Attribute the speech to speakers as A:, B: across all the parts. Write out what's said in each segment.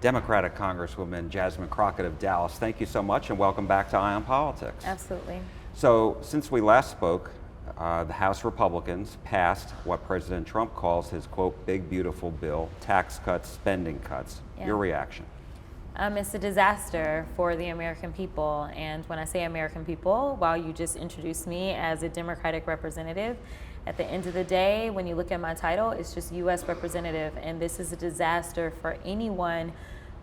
A: Democratic Congresswoman Jasmine Crockett of Dallas, thank you so much and welcome back to Eye on Politics.
B: Absolutely.
A: So since we last spoke, the House Republicans passed what President Trump calls his, quote, big beautiful bill, tax cuts, spending cuts.
B: Yeah.
A: Your reaction?
B: It's a disaster for the American people. And when I say American people, while you just introduced me as a Democratic representative, at the end of the day, when you look at my title, it's just U.S. representative. And this is a disaster for anyone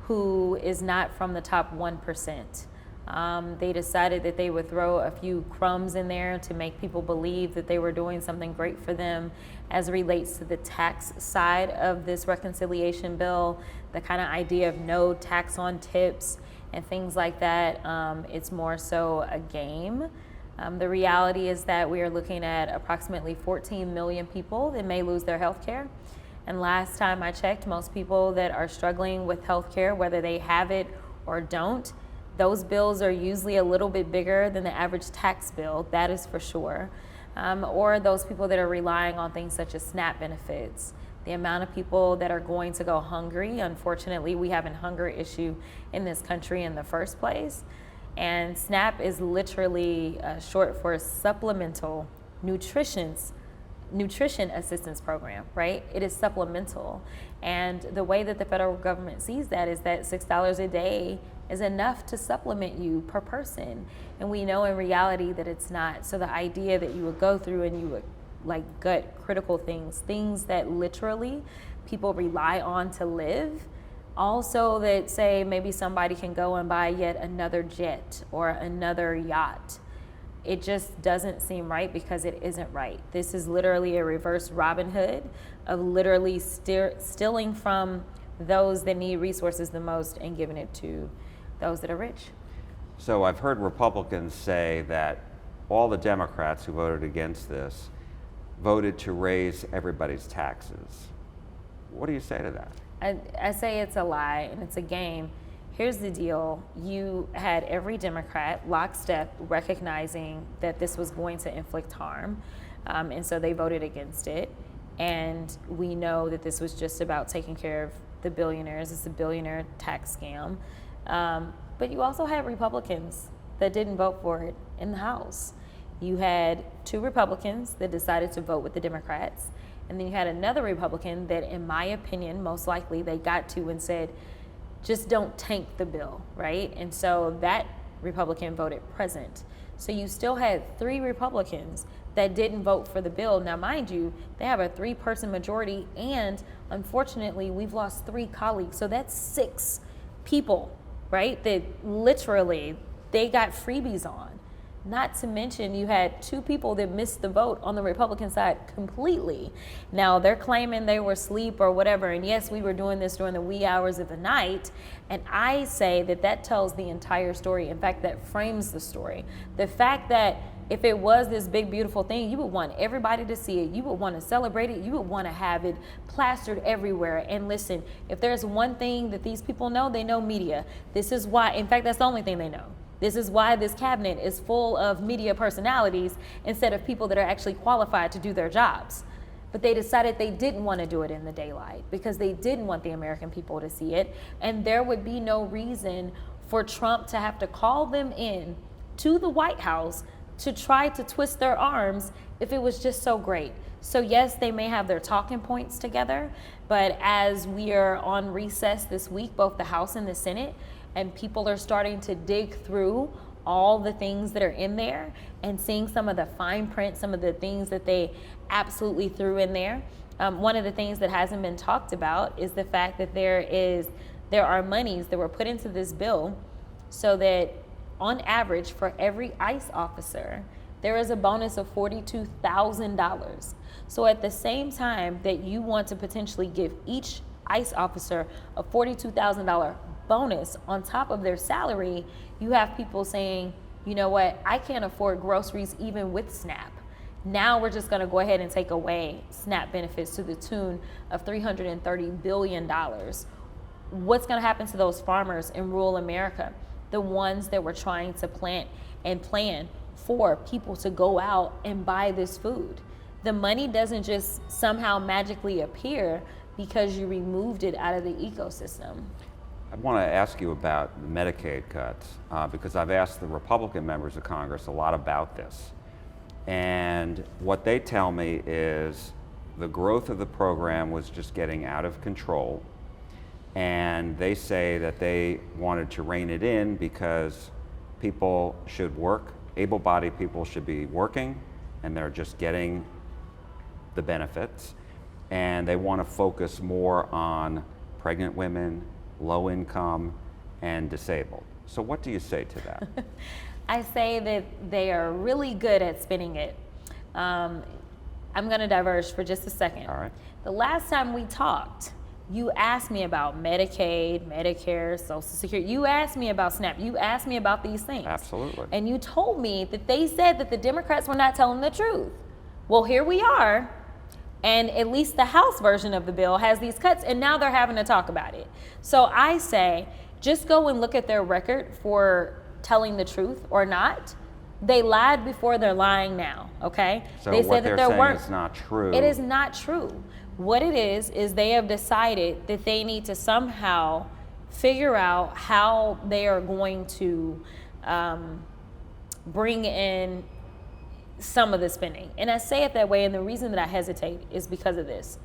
B: who is not from the top 1%. They decided that they would throw a few crumbs in there to make people believe that they were doing something great for them as it relates to the tax side of this reconciliation bill, the kind of idea of no tax on tips and things like that. It's more so a game. The reality is that we are looking at approximately 14 million people that may lose their health care. And last time I checked, most people that are struggling with health care, whether they have it or don't, those bills are usually a little bit bigger than the average tax bill, that is for sure. Or those people that are relying on things such as SNAP benefits. The amount of people that are going to go hungry, unfortunately, we have a hunger issue in this country in the first place. And SNAP is literally short for Supplemental Nutrition Assistance Program, right? It is supplemental. And the way that the federal government sees that is that $6 a day is enough to supplement you per person. And we know in reality that it's not. So the idea that you would go through and you would like gut critical things that literally people rely on to live, also that say maybe somebody can go and buy yet another jet or another yacht. It just doesn't seem right because it isn't right. This is literally a reverse Robin Hood of literally stealing from those that need resources the most and giving it to those that are rich.
A: So I've heard Republicans say that all the Democrats who voted against this voted to raise everybody's taxes. What do you say to that?
B: I say it's a lie and it's a game. Here's the deal. You had every Democrat lockstep recognizing that this was going to inflict harm, and so they voted against it. And we know that this was just about taking care of the billionaires. It's a billionaire tax scam. But you also had Republicans that didn't vote for it in the House. You had 2 Republicans that decided to vote with the Democrats. And then you had another Republican that, in my opinion, most likely they got to and said, just don't tank the bill, right? And so that Republican voted present. So you still had 3 Republicans that didn't vote for the bill. Now, mind you, they have a 3-person majority, and unfortunately, we've lost 3 colleagues. So that's 6 people, right, that literally they got freebies on. Not to mention you had 2 people that missed the vote on the Republican side completely. Now they're claiming they were asleep or whatever, and yes, we were doing this during the wee hours of the night, and I say that that tells the entire story. In fact, that frames the story. The fact that if it was this big, beautiful thing, you would want everybody to see it. You would want to celebrate it. You would want to have it plastered everywhere. And listen, if there's one thing that these people know, they know media. This is why, in fact, that's the only thing they know. This is why this cabinet is full of media personalities instead of people that are actually qualified to do their jobs. But they decided they didn't want to do it in the daylight because they didn't want the American people to see it. And there would be no reason for Trump to have to call them in to the White House to try to twist their arms if it was just so great. So yes, they may have their talking points together, but as we are on recess this week, both the House and the Senate, and people are starting to dig through all the things that are in there and seeing some of the fine print, some of the things that they absolutely threw in there. One of the things that hasn't been talked about is the fact that there are monies that were put into this bill so that on average for every ICE officer, there is a bonus of $42,000. So at the same time that you want to potentially give each ICE officer a $42,000 bonus on top of their salary, you have people saying, you know what, I can't afford groceries even with SNAP. Now we're just going to go ahead and take away SNAP benefits to the tune of $330 billion. What's going to happen to those farmers in rural America, the ones that were trying to plant and plan for people to go out and buy this food? The money doesn't just somehow magically appear because you removed it out of the ecosystem.
A: I want to ask you about the Medicaid cuts because I've asked the Republican members of Congress a lot about this. And what they tell me is the growth of the program was just getting out of control. And they say that they wanted to rein it in because people should work, able-bodied people should be working, and they're just getting the benefits. And they want to focus more on pregnant women, low income, and disabled. So what do you say to that?
B: I say that they are really good at spinning it. I'm going to diverge for just a second.
A: All right.
B: The last time we talked, you asked me about Medicaid, Medicare, Social Security. You asked me about SNAP. You asked me about these things.
A: Absolutely.
B: And you told me that they said that the Democrats were not telling the truth. Well, here we are. And at least the House version of the bill has these cuts, and now they're having to talk about it. So I say, just go and look at their record for telling the truth or not. They lied before, they're lying now, okay?
A: So
B: they
A: what they're saying is not true.
B: It is not true. What it is they have decided that they need to somehow figure out how they are going to bring in some of the spending. And I say it that way, and the reason that I hesitate is because of this.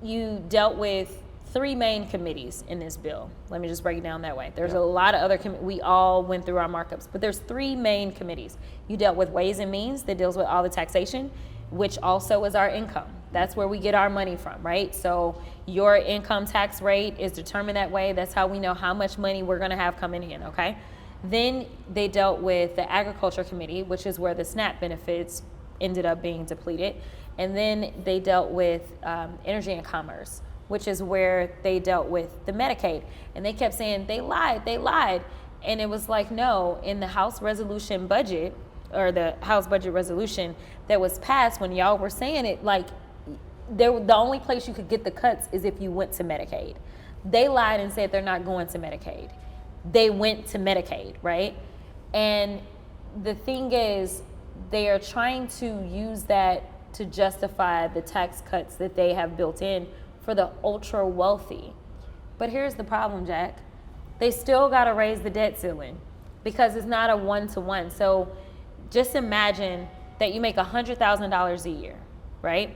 B: You dealt with three main committees in this bill. Let me just break it down that way. There's a lot of other we all went through our markups, but there's three main committees. You dealt with Ways and Means that deals with all the taxation, which also is our income. That's where we get our money from, right? So your income tax rate is determined that way. That's how we know how much money we're gonna have coming in, okay? Then they dealt with the Agriculture Committee, which is where the SNAP benefits ended up being depleted. And then they dealt with Energy and Commerce, which is where they dealt with the Medicaid. And they kept saying, they lied. And it was like, no, in the House resolution budget, or the House budget resolution that was passed when y'all were saying it, like, the only place you could get the cuts is if you went to Medicaid. They lied and said they're not going to Medicaid. They went to Medicaid, right? And the thing is, they are trying to use that to justify the tax cuts that they have built in for the ultra wealthy. But here's the problem, Jack. They still got to raise the debt ceiling because it's not a one-to-one. So just imagine that you make $100,000 a year, right?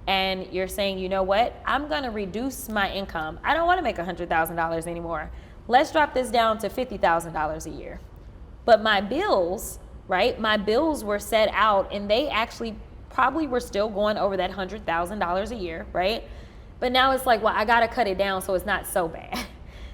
B: And you're saying, you know what? I'm going to reduce my income. I don't want to make $100,000 anymore. Let's drop this down to $50,000 a year. But my bills, right? My bills were set out, and they actually probably were still going over that $100,000 a year, right? But now it's like, well, I got to cut it down so it's not so bad.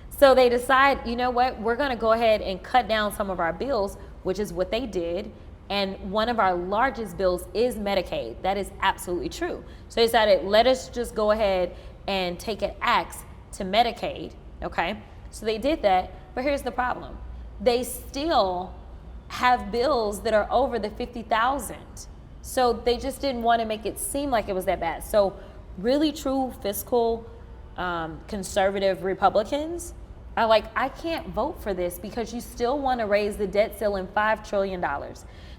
B: So they decide, you know what? We're going to go ahead and cut down some of our bills, which is what they did. And one of our largest bills is Medicaid. That is absolutely true. So they decided, let us just go ahead and take an axe to Medicaid, okay? So they did that, but here's the problem. They still have bills that are over the $50,000. So they just didn't want to make it seem like it was that bad. So really true fiscal conservative Republicans are like, I can't vote for this because you still want to raise the debt ceiling $5 trillion.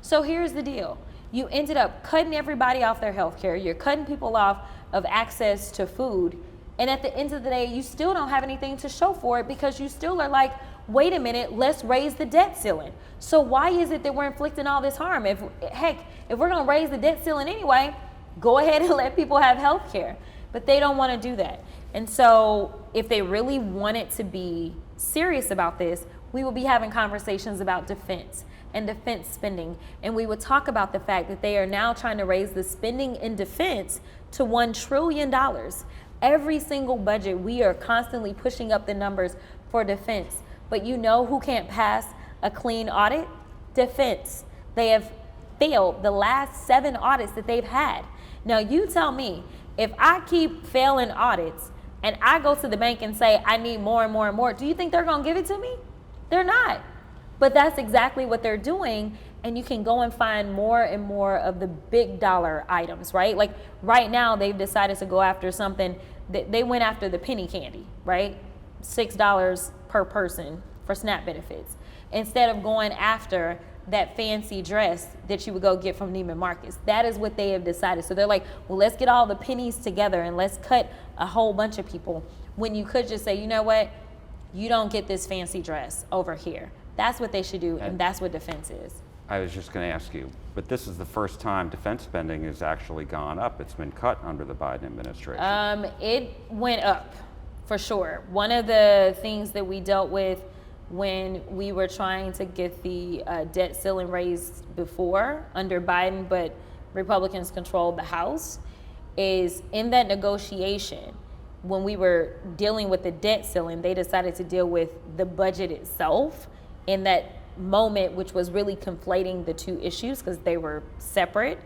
B: So here's the deal. You ended up cutting everybody off their health care. You're cutting people off of access to food. And at the end of the day, you still don't have anything to show for it because you still are like, wait a minute, let's raise the debt ceiling. So why is it that we're inflicting all this harm? If we're going to raise the debt ceiling anyway, go ahead and let people have health care. But they don't want to do that. And so if they really wanted to be serious about this, we will be having conversations about defense and defense spending. And we would talk about the fact that they are now trying to raise the spending in defense to $1 trillion. Every single budget, we are constantly pushing up the numbers for defense. But you know who can't pass a clean audit? Defense. They have failed the last 7 audits that they've had. Now you tell me, if I keep failing audits and I go to the bank and say, I need more and more and more, do you think they're gonna give it to me? They're not. But that's exactly what they're doing. And you can go and find more and more of the big dollar items, right? Like right now, they've decided to go after something that they went after the penny candy, right? $6 per person for SNAP benefits, instead of going after that fancy dress that you would go get from Neiman Marcus. That is what they have decided. So they're like, well, let's get all the pennies together and let's cut a whole bunch of people, when you could just say, you know what? you don't get this fancy dress over here. That's what they should do, and that's what defense is.
A: I was just going to ask you, but this is the first time defense spending has actually gone up. It's been cut under the Biden administration.
B: It went up, for sure. One of the things that we dealt with when we were trying to get the debt ceiling raised before under Biden, but Republicans controlled the House, is in that negotiation, when we were dealing with the debt ceiling, they decided to deal with the budget itself in that moment, which was really conflating the two issues because they were separate.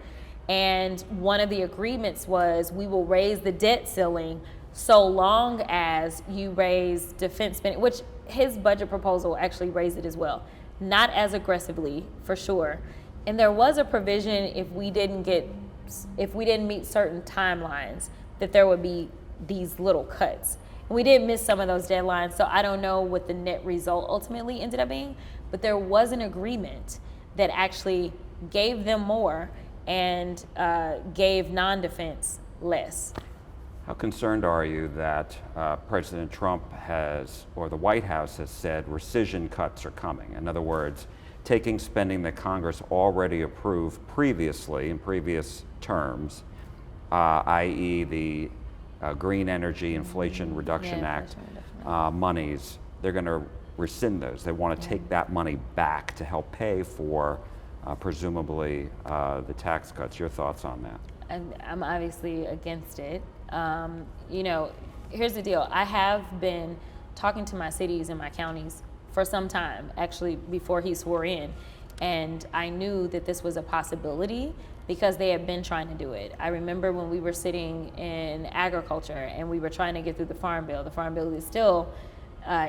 B: And one of the agreements was we will raise the debt ceiling so long as you raise defense spending, which his budget proposal actually raised it as well. Not as aggressively, for sure. And there was a provision if we didn't meet certain timelines, that there would be these little cuts. And we did miss some of those deadlines, so I don't know what the net result ultimately ended up being, but there was an agreement that actually gave them more and gave non-defense less.
A: How concerned are you that President Trump has, or the White House has said, Recision cuts are coming? In other words, taking spending that Congress already approved previously in previous terms, i.e. the Green Energy Inflation Reduction Act monies, they're going to rescind those. They want to take that money back to help pay for presumably the tax cuts. Your thoughts on that?
B: And I'm obviously against it. Here's the deal. I have been talking to my cities and my counties for some time, actually before he swore in, and I knew that this was a possibility because they had been trying to do it. I remember when we were sitting in agriculture and we were trying to get through the Farm Bill. The Farm Bill is still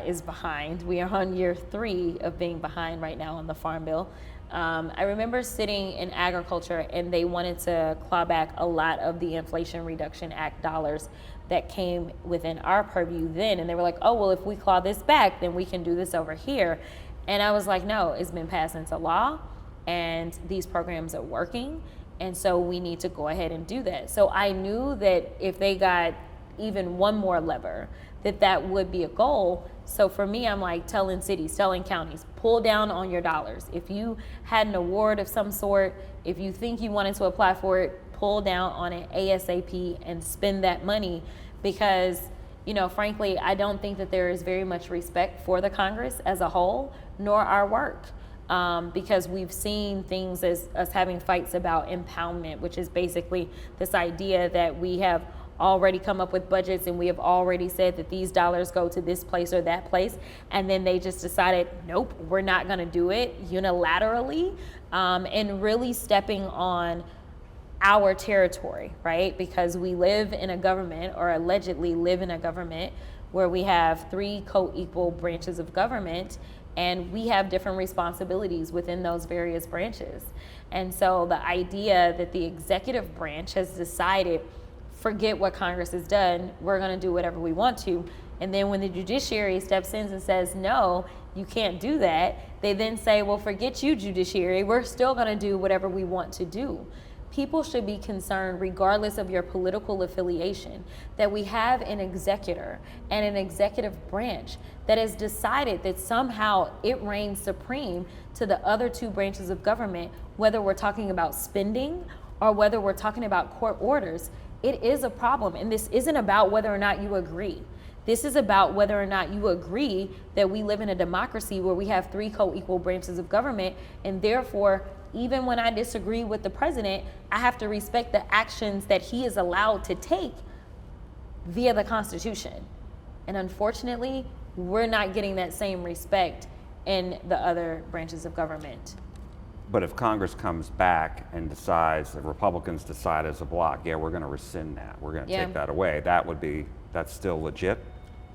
B: is behind. We are on year 3 of being behind right now on the Farm Bill. I remember sitting in agriculture and they wanted to claw back a lot of the Inflation Reduction Act dollars that came within our purview then. And they were like, oh, well, if we claw this back, then we can do this over here. And I was like, no, it's been passed into law and these programs are working. And so we need to go ahead and do that. So I knew that if they got even one more lever, that would be a goal. So for me, I'm like telling cities, telling counties, pull down on your dollars. If you had an award of some sort, if you think you wanted to apply for it, pull down on it ASAP and spend that money because, frankly, I don't think that there is very much respect for the Congress as a whole, nor our work. Because we've seen things as us having fights about impoundment, which is basically this idea that we have already come up with budgets and we have already said that these dollars go to this place or that place, and then they just decided, nope, we're not going to do it unilaterally, and really stepping on our territory, right? Because we live in a government, or allegedly live in a government, where we have 3 co-equal branches of government, and we have different responsibilities within those various branches. And so the idea that the executive branch has decided, forget what Congress has done, we're going to do whatever we want to. And then when the judiciary steps in and says, no, you can't do that, they then say, well, forget you, judiciary, we're still going to do whatever we want to do. People should be concerned, regardless of your political affiliation, that we have an executor and an executive branch that has decided that somehow it reigns supreme to the other 2 branches of government, whether we're talking about spending or whether we're talking about court orders. It is a problem, and this isn't about whether or not you agree. This is about whether or not you agree that we live in a democracy where we have 3 co-equal branches of government, and therefore, even when I disagree with the president, I have to respect the actions that he is allowed to take via the Constitution. And unfortunately, we're not getting that same respect in the other branches of government.
A: But if Congress comes back and decides, the Republicans decide as a bloc, yeah, we're going to rescind that, we're going to take that away, that's still legit?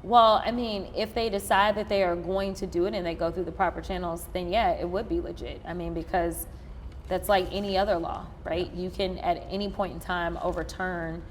B: Well, I mean, if they decide that they are going to do it and they go through the proper channels, then yeah, it would be legit. I mean, because that's like any other law, right? You can at any point in time overturn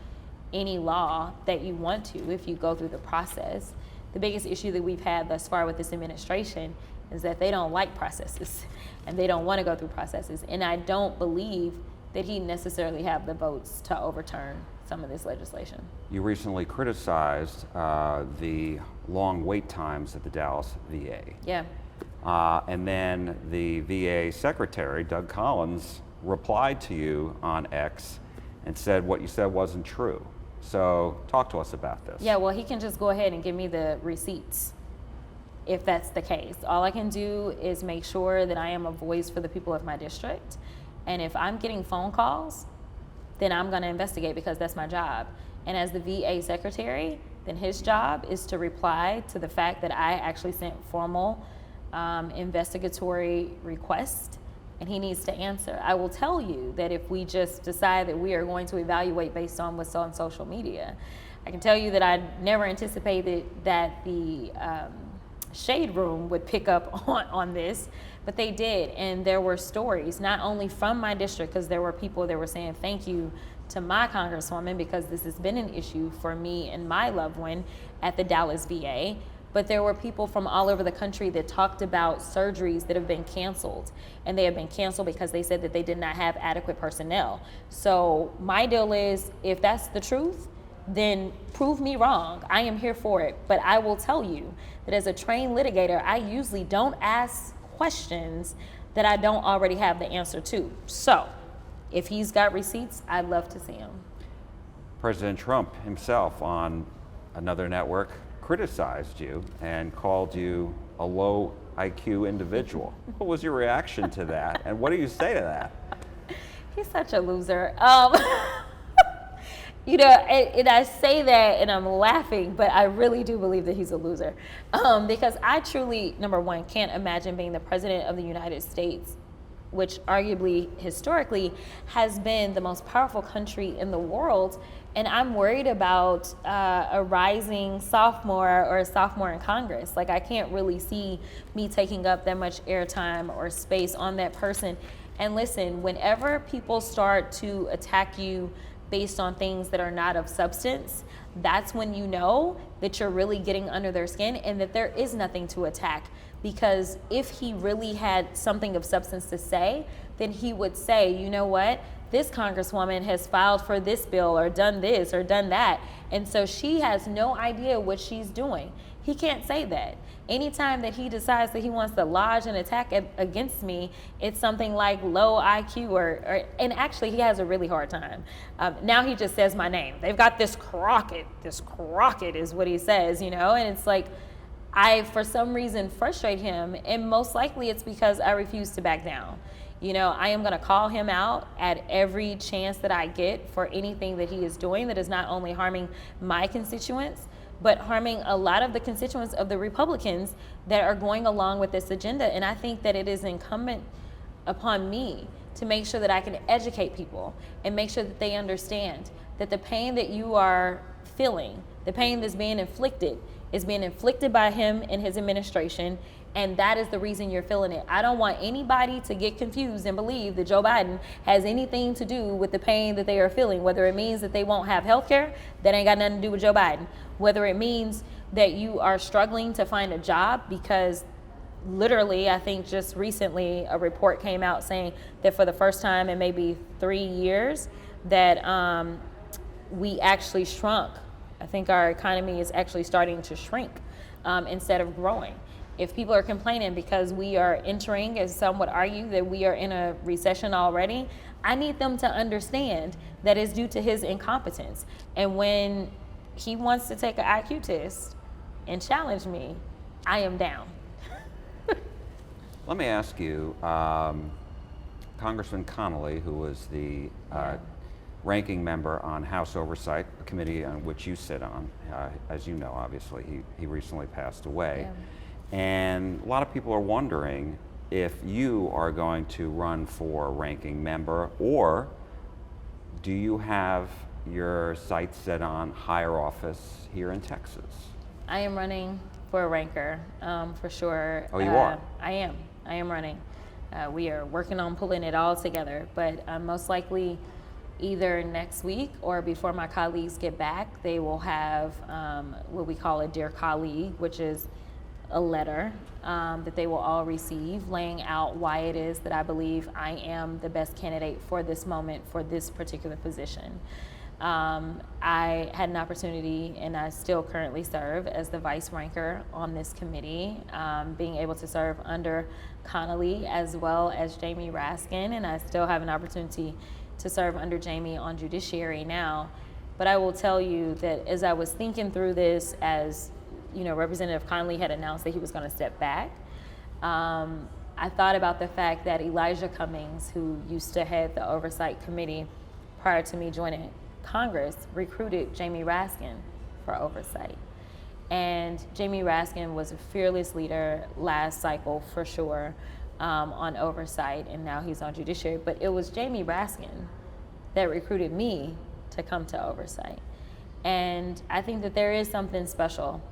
B: any law that you want to if you go through the process. The biggest issue that we've had thus far with this administration is that they don't like processes and they don't want to go through processes. And I don't believe that he necessarily have the votes to overturn some of this legislation.
A: You recently criticized the long wait times at the Dallas VA.
B: Yeah.
A: And then the VA secretary, Doug Collins, replied to you on X and said what you said wasn't true. So talk to us about this.
B: Yeah, well, he can just go ahead and give me the receipts if that's the case. All I can do is make sure that I am a voice for the people of my district. And if I'm getting phone calls, then I'm going to investigate because that's my job. And as the VA secretary, then his job is to reply to the fact that I actually sent formal investigatory request, and he needs to answer. I will tell you that if we just decide that we are going to evaluate based on what's on social media, I can tell you that I never anticipated that the Shade Room would pick up on this, but they did. And there were stories, not only from my district, because there were people that were saying thank you to my Congresswoman because this has been an issue for me and my loved one at the Dallas VA, but there were people from all over the country that talked about surgeries that have been canceled, and they have been canceled because they said that they did not have adequate personnel. So my deal is, if that's the truth, then prove me wrong. I am here for it. But I will tell you that as a trained litigator, I usually don't ask questions that I don't already have the answer to. So if he's got receipts, I'd love to see them.
A: President Trump himself on another network criticized you and called you a low IQ individual. What was your reaction to that? And what do you say to that?
B: He's such a loser. You know, and I say that and I'm laughing, but I really do believe that he's a loser. Because I truly, number one, can't imagine being the president of the United States, which arguably historically has been the most powerful country in the world. And I'm worried about a rising sophomore or a sophomore in Congress. Like, I can't really see me taking up that much airtime or space on that person. And listen, whenever people start to attack you based on things that are not of substance, that's when you know that you're really getting under their skin and that there is nothing to attack. Because if he really had something of substance to say, then he would say, you know what, this Congresswoman has filed for this bill or done this or done that, and so she has no idea what she's doing. He can't say that. Anytime that he decides that he wants to lodge an attack against me, it's something like low IQ or and actually he has a really hard time. Now he just says my name. They've got this Crockett is what he says, you know, and it's like, I, for some reason, frustrate him, and most likely it's because I refuse to back down. You know, I am gonna call him out at every chance that I get for anything that he is doing that is not only harming my constituents, but harming a lot of the constituents of the Republicans that are going along with this agenda. And I think that it is incumbent upon me to make sure that I can educate people and make sure that they understand that the pain that you are feeling, the pain that's being inflicted, is being inflicted by him and his administration, and that is the reason you're feeling it. I don't want anybody to get confused and believe that Joe Biden has anything to do with the pain that they are feeling, whether it means that they won't have health care, that ain't got nothing to do with Joe Biden, whether it means that you are struggling to find a job because literally, I think just recently a report came out saying that for the first time in maybe 3 years that we actually shrunk. I think our economy is actually starting to shrink instead of growing. If people are complaining because we are entering, as some would argue, that we are in a recession already, I need them to understand that it's due to his incompetence. And when he wants to take an IQ test and challenge me, I am down.
A: Let me ask you, Congressman Connolly, who was the ranking member on House Oversight, a committee on which you sit on, as you know, obviously, he recently passed away.
B: Yeah.
A: And a lot of people are wondering if you are going to run for ranking member, or do you have your sights set on higher office here in Texas?
B: I am running for a ranker, for sure.
A: Oh, you are?
B: I am running. We are working on pulling it all together, but most likely either next week or before my colleagues get back, they will have what we call a Dear Colleague, which is a letter that they will all receive, laying out why it is that I believe I am the best candidate for this moment, for this particular position. I had an opportunity, and I still currently serve as the vice ranker on this committee, being able to serve under Connolly as well as Jamie Raskin, and I still have an opportunity to serve under Jamie on Judiciary now. But I will tell you that as I was thinking through this, as you know, Representative Connolly had announced that he was going to step back, I thought about the fact that Elijah Cummings, who used to head the Oversight Committee prior to me joining Congress, recruited Jamie Raskin for oversight. And Jamie Raskin was a fearless leader last cycle for sure on oversight, and now he's on Judiciary. But it was Jamie Raskin that recruited me to come to oversight. And I think that there is something special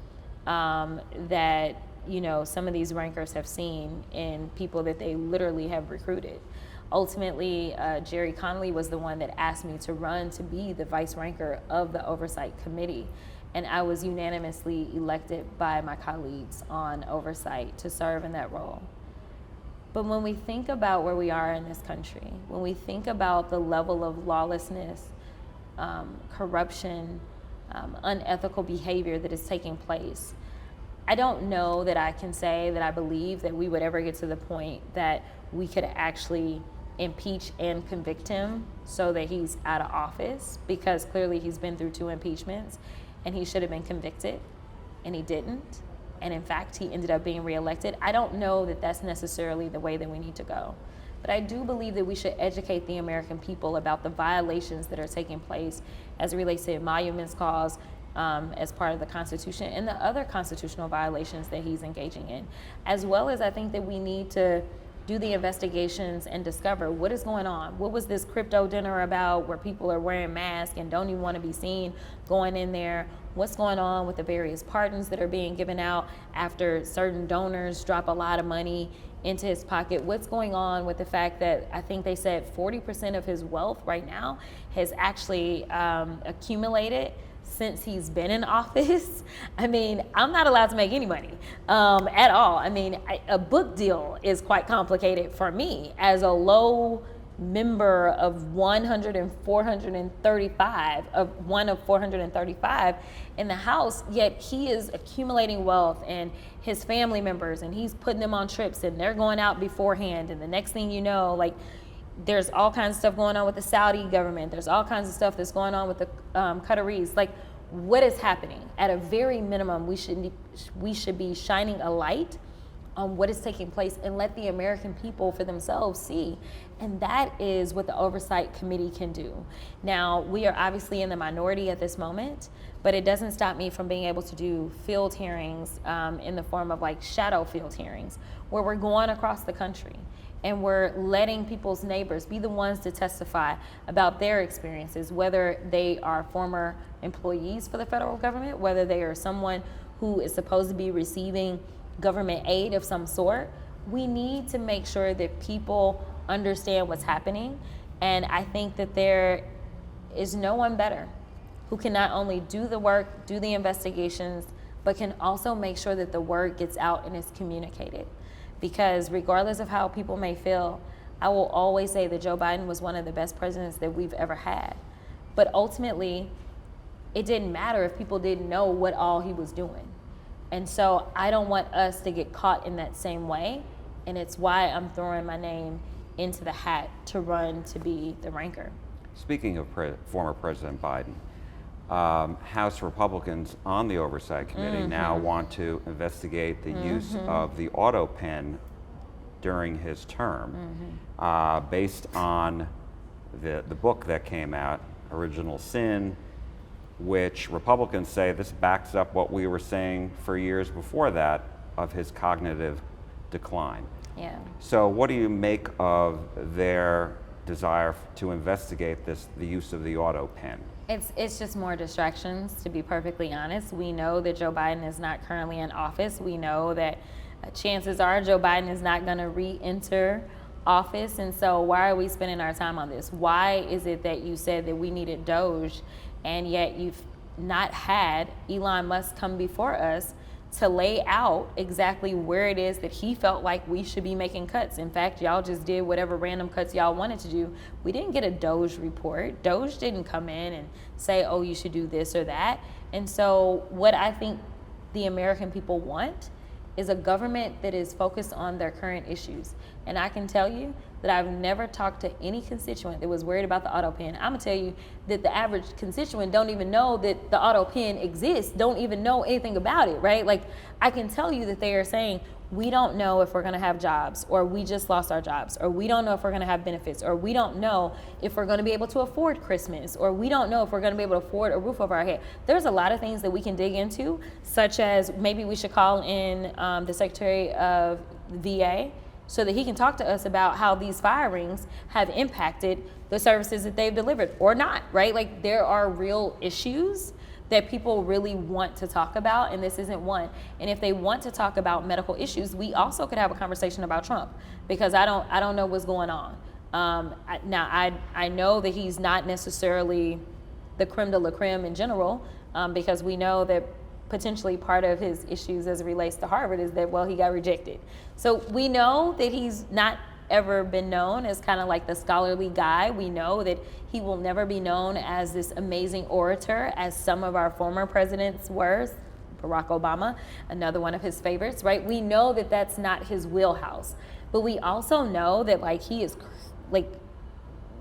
B: that, you know, some of these rankers have seen in people that they literally have recruited. Ultimately, Jerry Connolly was the one that asked me to run to be the vice ranker of the Oversight Committee. And I was unanimously elected by my colleagues on oversight to serve in that role. But when we think about where we are in this country, when we think about the level of lawlessness, corruption, unethical behavior that is taking place, I don't know that I can say that I believe that we would ever get to the point that we could actually impeach and convict him so that he's out of office, because clearly he's been through 2 impeachments and he should have been convicted and he didn't. And in fact, he ended up being reelected. I don't know that that's necessarily the way that we need to go. But I do believe that we should educate the American people about the violations that are taking place as it relates to emoluments clause as part of the Constitution and the other constitutional violations that he's engaging in. As well as I think that we need to do the investigations and discover what is going on. What was this crypto dinner about where people are wearing masks and don't even want to be seen going in there? What's going on with the various pardons that are being given out after certain donors drop a lot of money into his pocket? What's going on with the fact that I think they said 40% of his wealth right now has actually accumulated since he's been in office? I mean, I'm not allowed to make any money at all. I mean, a book deal is quite complicated for me as a low member of 435 in the House, yet he is accumulating wealth and his family members, and he's putting them on trips and they're going out beforehand, and the next thing you know, like, there's all kinds of stuff going on with the Saudi government. There's all kinds of stuff that's going on with the Qataris. Like, what is happening? At a very minimum, we should be shining a light on what is taking place and let the American people for themselves see. And that is what the Oversight Committee can do. Now, we are obviously in the minority at this moment, but it doesn't stop me from being able to do field hearings in the form of like shadow field hearings, where we're going across the country and we're letting people's neighbors be the ones to testify about their experiences, whether they are former employees for the federal government, whether they are someone who is supposed to be receiving government aid of some sort. We need to make sure that people understand what's happening. And I think that there is no one better who can not only do the work, do the investigations, but can also make sure that the word gets out and is communicated. Because regardless of how people may feel, I will always say that Joe Biden was one of the best presidents that we've ever had. But ultimately, it didn't matter if people didn't know what all he was doing. And so I don't want us to get caught in that same way. And it's why I'm throwing my name into the hat to run to be the ranker.
A: Speaking of former President Biden, House Republicans on the Oversight Committee now want to investigate the use of the autopen during his term, based on the book that came out, Original Sin, which Republicans say this backs up what we were saying for years before that of his cognitive decline.
B: Yeah.
A: So what do you make of their desire to investigate the use of the autopen?
B: It's just more distractions, to be perfectly honest. We know that Joe Biden is not currently in office. We know that chances are Joe Biden is not going to re-enter office. And so why are we spending our time on this? Why is it that you said that we needed Doge, and yet you've not had Elon Musk come before us to lay out exactly where it is that he felt like we should be making cuts. In fact, y'all just did whatever random cuts y'all wanted to do. We didn't get a DOJ report. DOJ didn't come in and say, oh, you should do this or that. And so what I think the American people want is a government that is focused on their current issues. And I can tell you that I've never talked to any constituent that was worried about the auto pen. I'm gonna tell you that the average constituent don't even know that the auto pen exists, don't even know anything about it, right? Like, I can tell you that they are saying, we don't know if we're gonna have jobs, or we just lost our jobs, or we don't know if we're gonna have benefits, or we don't know if we're gonna be able to afford Christmas, or we don't know if we're gonna be able to afford a roof over our head. There's a lot of things that we can dig into, such as maybe we should call in the Secretary of VA so that he can talk to us about how these firings have impacted the services that they've delivered or not, right? Like, there are real issues that people really want to talk about, and this isn't one. And if they want to talk about medical issues, we also could have a conversation about Trump, because I don't know what's going on. I know that he's not necessarily the creme de la creme in general, because we know that potentially part of his issues as it relates to Harvard is that, well, he got rejected. So we know that he's not ever been known as kind of like the scholarly guy. We know that he will never be known as this amazing orator as some of our former presidents were. Barack Obama, another one of his favorites, right? We know that that's not his wheelhouse, but we also know that, like, he is like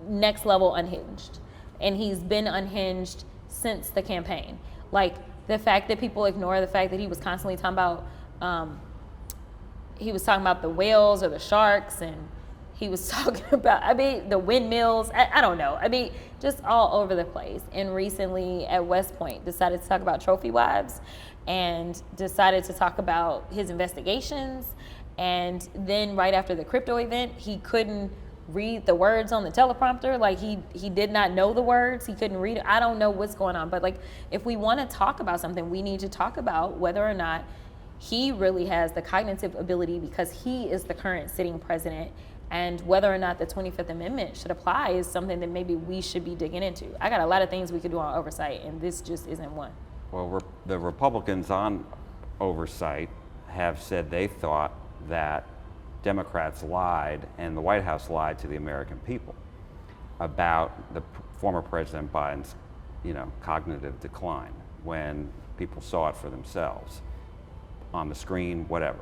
B: next level unhinged, and he's been unhinged since the campaign. Like, the fact that people ignore the fact that he was constantly talking about the whales or the sharks, and he was talking about, the windmills, I don't know. Just all over the place. And recently at West Point decided to talk about trophy wives, and decided to talk about his investigations. And then right after the crypto event, he couldn't read the words on the teleprompter. Like, he did not know the words. He couldn't read it. I don't know what's going on. But, like, if we want to talk about something, we need to talk about whether or not he really has the cognitive ability, because he is the current sitting president, and whether or not the 25th Amendment should apply is something that maybe we should be digging into. I got a lot of things we could do on oversight, and this just isn't one.
A: Well, the Republicans on oversight have said they thought that Democrats lied and the White House lied to the American people about the former President Biden's, cognitive decline, when people saw it for themselves on the screen, whatever.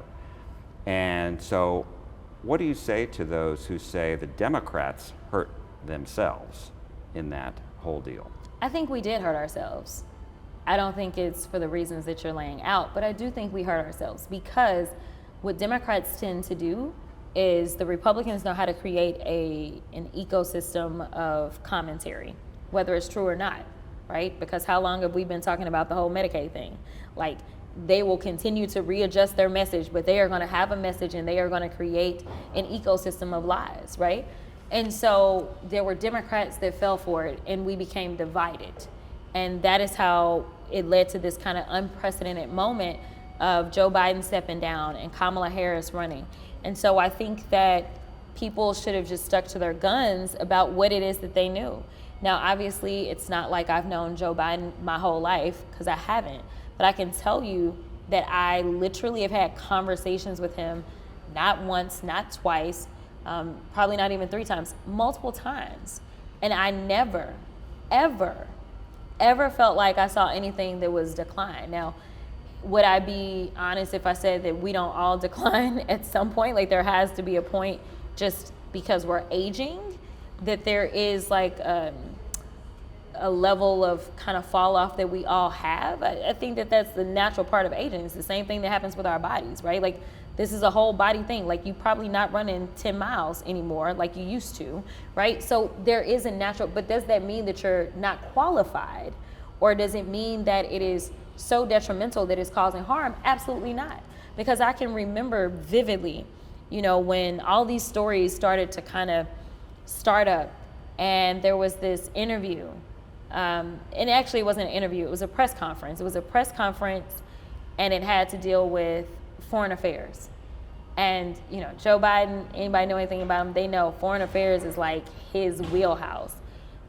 A: And so, what do you say to those who say the Democrats hurt themselves in that whole deal?
B: I think we did hurt ourselves. I don't think it's for the reasons that you're laying out, but I do think we hurt ourselves, because what Democrats tend to do is the Republicans know how to create an ecosystem of commentary, whether it's true or not, right? Because how long have we been talking about the whole Medicaid thing? Like, they will continue to readjust their message, but they are going to have a message, and they are going to create an ecosystem of lies, right? And so there were Democrats that fell for it, and we became divided. And that is how it led to this kind of unprecedented moment of Joe Biden stepping down and Kamala Harris running. And so I think that people should have just stuck to their guns about what it is that they knew. Now, obviously, it's not like I've known Joe Biden my whole life, because I haven't. But I can tell you that I literally have had conversations with him, not once, not twice, probably not even 3 times, multiple times. And I never, ever, ever felt like I saw anything that was decline. Now, would I be honest if I said that we don't all decline at some point? Like, there has to be a point, just because we're aging, that there is like a level of kind of fall off that we all have. I think that that's the natural part of aging. It's the same thing that happens with our bodies, right? Like, this is a whole body thing. Like, you probably not running 10 miles anymore like you used to, right? So there is a natural, but does that mean that you're not qualified? Or does it mean that it is so detrimental that it's causing harm? Absolutely not. Because I can remember vividly, when all these stories started to kind of start up, and there was this interview, and actually it wasn't an interview, it was a press conference. It was a press conference, and it had to deal with foreign affairs. And, Joe Biden, anybody know anything about him, they know foreign affairs is like his wheelhouse.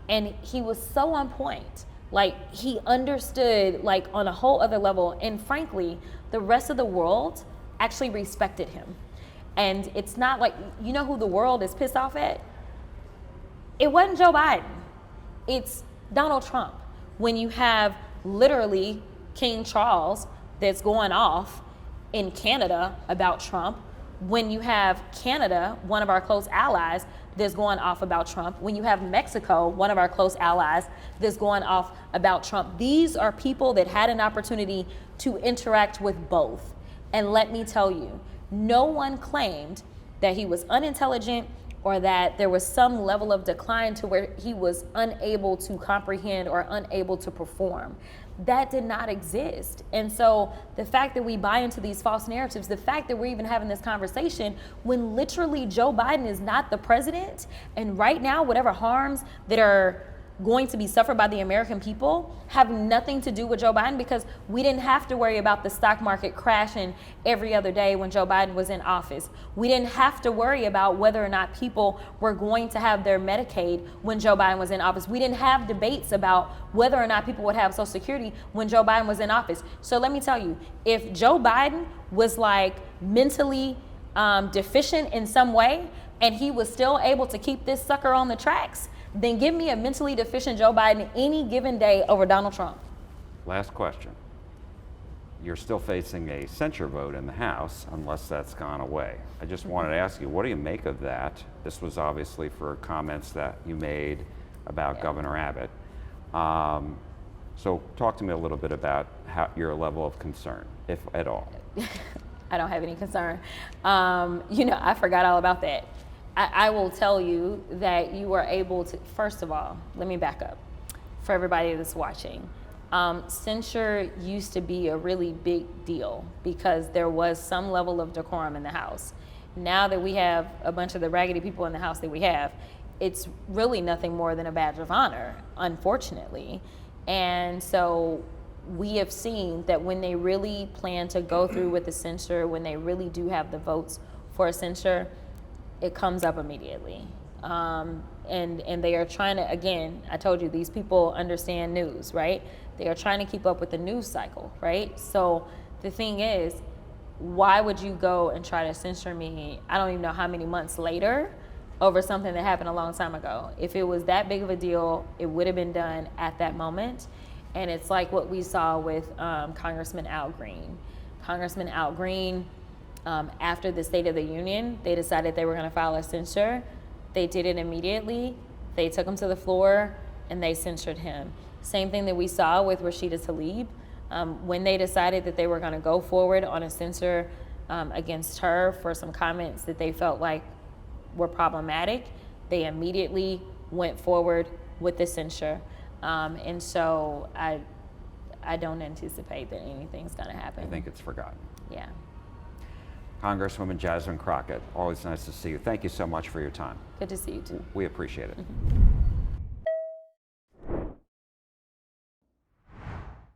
B: And he was so on point. Like, he understood, like, on a whole other level. And frankly, the rest of the world actually respected him. And it's not like, you know who the world is pissed off at? It wasn't Joe Biden. It's Donald Trump. When you have literally King Charles that's going off in Canada about Trump, when you have Canada, one of our close allies, that's going off about Trump, when you have Mexico, one of our close allies, that's going off about Trump, these are people that had an opportunity to interact with both. And let me tell you, no one claimed that he was unintelligent or that there was some level of decline to where he was unable to comprehend or unable to perform. That did not exist. And so the fact that we buy into these false narratives, the fact that we're even having this conversation when literally Joe Biden is not the president, and right now whatever harms that are going to be suffered by the American people have nothing to do with Joe Biden, because we didn't have to worry about the stock market crashing every other day when Joe Biden was in office. We didn't have to worry about whether or not people were going to have their Medicaid when Joe Biden was in office. We didn't have debates about whether or not people would have Social Security when Joe Biden was in office. So let me tell you, if Joe Biden was like mentally deficient in some way and he was still able to keep this sucker on the tracks, then give me a mentally deficient Joe Biden any given day over Donald Trump.
A: Last question. You're still facing a censure vote in the House unless that's gone away. I just wanted to ask you, what do you make of that? This was obviously for comments that you made about Governor Abbott. So talk to me a little bit about your level of concern, if at all.
B: I don't have any concern. I forgot all about that. I will tell you that you were able to, first of all, let me back up for everybody that's watching. Censure used to be a really big deal because there was some level of decorum in the House. Now that we have a bunch of the raggedy people in the House that we have, it's really nothing more than a badge of honor, unfortunately. And so we have seen that when they really plan to go through with the censure, when they really do have the votes for a censure, it comes up immediately. And they are trying to, again, I told you, these people understand news, right? They are trying to keep up with the news cycle, right? So the thing is, why would you go and try to censure me, I don't even know how many months later, over something that happened a long time ago? If it was that big of a deal, it would have been done at that moment. And it's like what we saw with Congressman Al Green. Congressman Al Green, after the State of the Union, they decided they were going to file a censure. They did it immediately. They took him to the floor and they censured him. Same thing that we saw with Rashida Tlaib. When they decided that they were going to go forward on a censure against her for some comments that they felt like were problematic, they immediately went forward with the censure. And so I don't anticipate that anything's going to happen.
A: I think it's forgotten.
B: Yeah.
A: Congresswoman Jasmine Crockett, always nice to see you. Thank you so much for your time.
B: Good to see you too.
A: We appreciate it.